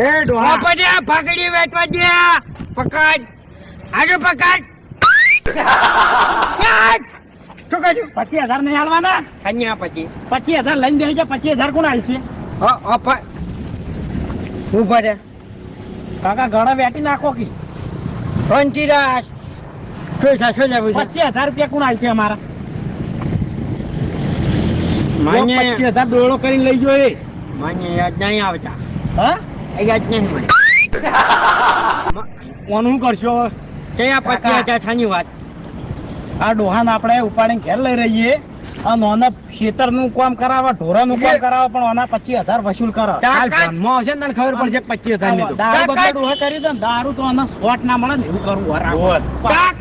એ ડોહા પડ્યા ભાગડી વેચવા દે પકડ આજો પકડ શું કર્યું 25,000 નહીં હાલવાના કન્યા પછી 25,000 લઈને બેસી જા 25,000 કોણ આવશે હું પડે કાકા ઘણા વેટી નાખો કી શાંતિરાસ શું છે શું લેવું છે 25,000 રૂપિયા કોણ આવશે અમારા માન્ય 25,000 દોડો કરીને લઈ ગયો એ માન્ય યાદ નહીં આવતા હા એ યાદ નહીં મને કોનું કરશો ક્યાં 25,000 થાની વાત આ ડોહાને આપણે ઉપાડીને ઘેર લઈ રહીએ અને ઓને ખેતરનું કામ કરાવે ઢોરાનું કામ કરાવે પણ ઓના 25,000 વસૂલ કરે કાકા. ધ્યાનમાં આવશે ને તને ખબર પડશે 25,000 ની તો. દારૂ કાકા. બધા ડોહા કરી દે ને દારૂ તો આના શોટ ના મળે ને એવું કરવું કાકા.